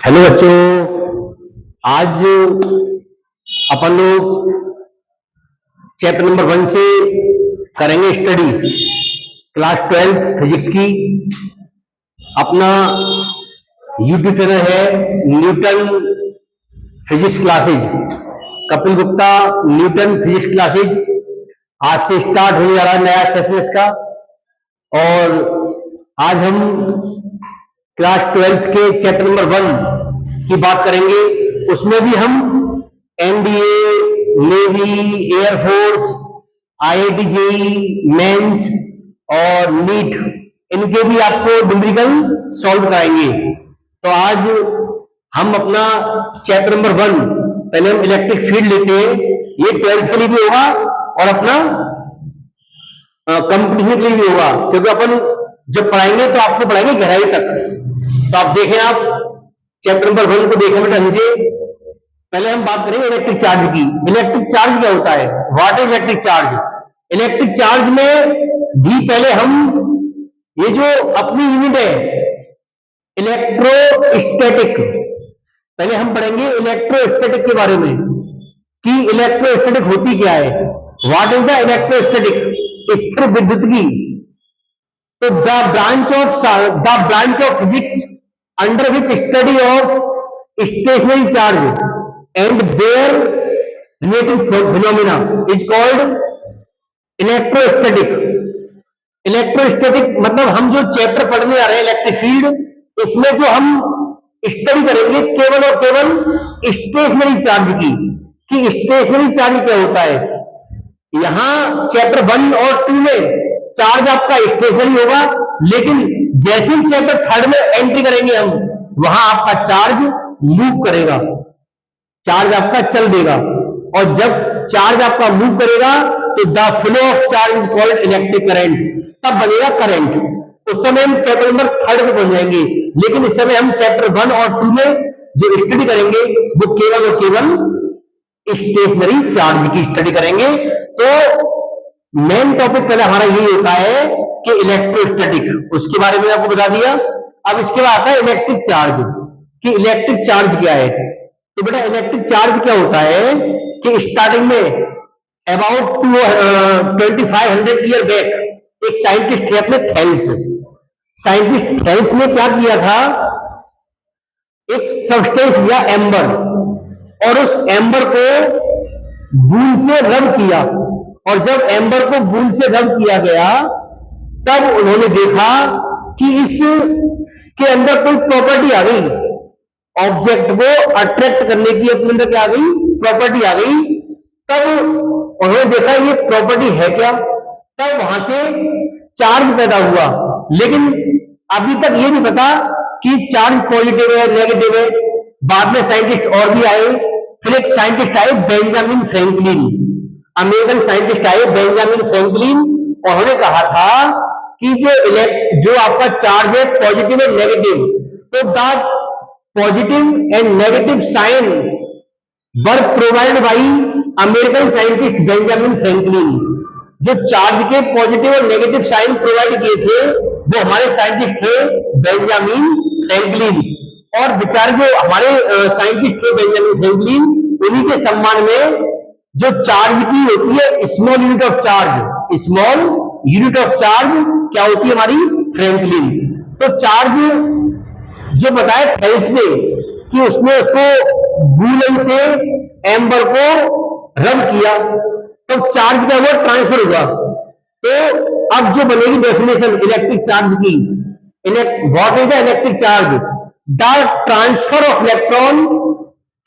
Hello बच्चों, आज अपन लोग चैप्टर नंबर 1 से करेंगे स्टडी। क्लास 12th फिजिक्स की। अपना यूट्यूब चैनल है Newton physics classes, Kapil Gupta Newton physics classes. आज से स्टार्ट होने जा रहा है नया सेशन इसका। और आज हम क्लास 12th के चैप्टर नंबर 1 की बात करेंगे। उसमें भी हम NDA, navy, air force, IIT JEE mains और नीट, इनके भी आपको न्यूमेरिकल सॉल्व कराएंगे। तो आज हम अपना चैप्टर नंबर 1, पहले हम इलेक्ट्रिक फील्ड लेते हैं। ये 12th के लिए भी होगा और अपना कंपटीशन के लिए भी होगा, क्योंकि अपन जब पढ़ाएंगे तो आपको पढ़ाएंगे गहराई तक। तो आप देखें, आप चैप्टर नंबर 1 को देखें बेटा ढंग से। पहले हम बात करेंगे इलेक्ट्रिक चार्ज की। इलेक्ट्रिक चार्ज क्या होता है? What is electric charge? Electric charge में भी पहले हम ये जो अपनी यूनिट है इलेक्ट्रोस्टैटिक, पहले हम पढ़ेंगे इलेक्ट्रोस्टैटिक के बारे में कि इलेक्ट्रोस्टैटिक होती क्या है। What is the electrostatic? स्थिर विद्युत की। तो the branch of physics under which study of stationary charge and their related phenomena is called electrostatic. Electrostatic मतलब हम जो चैप्टर पढ़ने आ रहे हैं इलेक्ट्रिक फील्ड, इसमें जो हम स्टडी करेंगे केवल और केवल स्टेशनरी चार्ज की, कि स्टेशनरी चार्ज क्या होता है। यहां चैप्टर 1 और 2 में चार्ज आपका स्टेशनरी होगा, लेकिन जैसे ही चैप्टर 3 में एंट्री करेंगे हम, वहां आपका चार्ज मूव करेगा, चार्ज आपका चल देगा। और जब चार्ज आपका मूव करेगा तो the flow of charge is called electric current, तब बनेगा करंट। उस समय हम चैप्टर नंबर 3 में पहुंच जाएंगे, लेकिन इस समय हम चैप्टर 1 और 2 में जो स्टडी करेंगे वो केवल और केवल स्टेशनरी चार्ज की स्टडी करेंगे। तो मेन टॉपिक पहले हमारा यही होता है कि इलेक्ट्रोस्टैटिक, उसके बारे में आपको बता दिया। अब इसके बाद आता है इलेक्ट्रिक चार्ज, कि इलेक्ट्रिक चार्ज क्या है। तो बेटा इलेक्ट्रिक चार्ज क्या होता है कि स्टार्टिंग में अबाउट 2500 ईयर बैक एक साइंटिस्ट थे अपने थेल्स। साइंटिस्ट थेल्स ने क्या किया था, एक सब्सटेंस लिया एम्बर, और उस एम्बर को बूंद से रब किया। और जब एम्बर को बूंद से रब किया गया, तब उन्होंने देखा कि इस के अंदर कोई प्रॉपर्टी आ गई, ऑब्जेक्ट को अट्रैक्ट करने की अपने अंदर क्या आ गई, प्रॉपर्टी आ गई। तब उन्होंने देखा ये प्रॉपर्टी है क्या, तब वहां से चार्ज पैदा हुआ। लेकिन अभी तक ये नहीं पता कि चार्ज पॉजिटिव है नेगेटिव है। बाद में साइंटिस्ट और भी आए, फिर एक साइंटिस्ट आए बेंजामिन फ्रैंकलिन, अमेरिकन साइंटिस्ट आए बेंजामिन फ्रैंकलिन। उन्होंने कहा था कि जो आपका चार्ज है पॉजिटिव और नेगेटिव, तो the positive and negative sign were provided by American scientist Benjamin Franklin. जो चार्ज के पॉजिटिव और नेगेटिव साइन प्रोवाइड किए थे वो हमारे साइंटिस्ट थे बेंजामिन फ्रैंकलिन। और बेचारे जो हमारे साइंटिस्ट थे बेंजामिन फ्रैंकलिन, उन्हीं के सम्मान में जो चार्ज की होती है small unit of charge, small unit of charge क्या होती है हमारी, फ्रैंकलिन। तो चार्ज जो बताया थेल्स ने कि उसने उसको बूलन से एम्बर को रब किया, तो चार्ज का वो ट्रांसफर हुआ। तो अब जो बनेगी डेफिनेशन इलेक्ट्रिक चार्ज की, what is the electric charge? The transfer of electron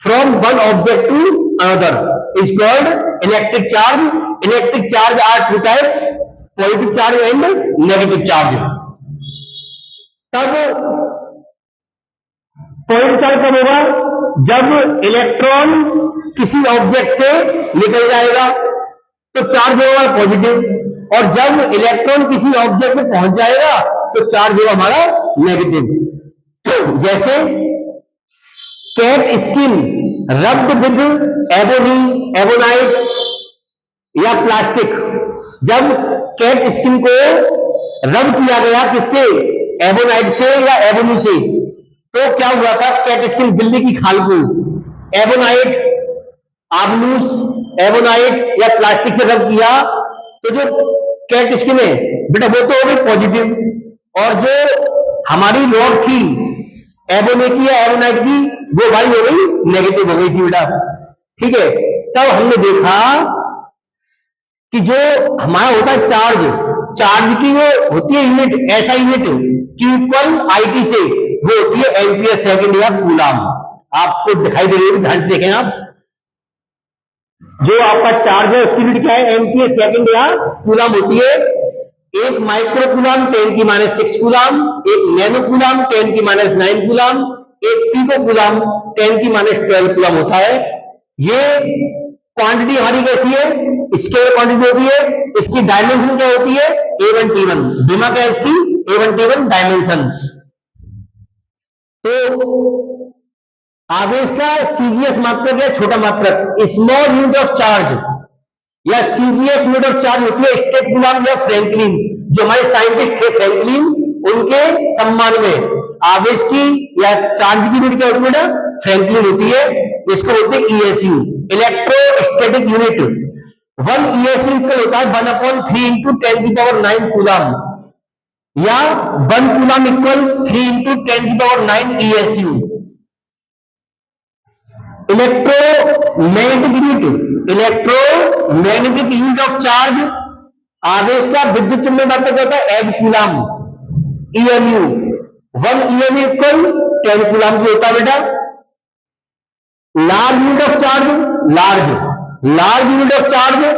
from one object to another is called electric charge. Electric charge are two types, positive charge and negative charge. तब positive charge कब होगा? जब electron किसी object से निकल जाएगा तो charge होगा पॉजिटिव, और जब इलेक्ट्रॉन किसी ऑब्जेक्ट में पहुंच जाएगा तो चार्ज होगा हमारा नेगेटिव। जैसे cat skin rubbed with ebony, ebonite या प्लास्टिक। जब कैट स्किन को रब किया गया किससे, एबोनाइट से या एबोनी से, तो क्या हुआ था, कैट स्किन, बिल्ली की खाल को एबोनाइट, आबनूस एबोनाइट या प्लास्टिक से रब किया, तो जो कैट स्किन है बेटा वो तो हो गई पॉजिटिव, और जो हमारी रॉड थी एबोने की या एबोनाइट की, वो भाई हो गई नेगेटिव हो गई थी बेटा। ठीक है, तब हमने देखा कि जो हमारा होता है चार्ज, चार्ज की वो होती है यूनिट, ऐसा यूनिट Q इक्वल IT से, वो होती है एम्पियर सेकंड या कूलाम। आपको दिखाई दे रही है, ध्यान से देखें आप, जो आपका चार्ज है उसकी यूनिट क्या है, एम्पियर सेकंड या कूलाम होती है। एक माइक्रो कूलाम 10 की माइनस 6 कूलाम, एक नैनो कूलाम 10 की माइनस 9 कूलाम, एक पीको कूलाम 10 की माइनस 12 कूलाम होता है। ये क्वांटिटी हमारी कैसी है, स्केलर क्वांटिटी होती है, इसकी डायमेंशन क्या होती है, A1 T1, बीमा क्या है इसकी, A1 T1 डायमेंशन। तो आवेश का सीजीएस मात्रक है, छोटा मात्रक, स्मॉल यूनिट ऑफ चार्ज या सीजीएस यूनिट ऑफ चार्ज होती है स्टेट कूलाम या फ्रैंकलिन। जो हमारे साइंटिस्ट थे फ्रैंकलिन, उनके सम्मान में आवेश की या चार्ज की यूनिट क्या होती है, फ्रैंकलिन होती है। इसको बोलते हैं ईएसयू, इलेक्ट्रोस्टैटिक यूनिट। 1 ईएसयू इक्वल होता है 1/3 इंटू 10⁹ कूलाम, या 1 coulomb equal 3 into 10⁹ ईएसयू। Electromagnetic unit of charge, आवेश का विद्युत चुंबकीय मात्रक होता है एब coulomb, EMU. 1 EMU equal 10 coulomb की होता है बेटा। Large unit of charge, large unit of charge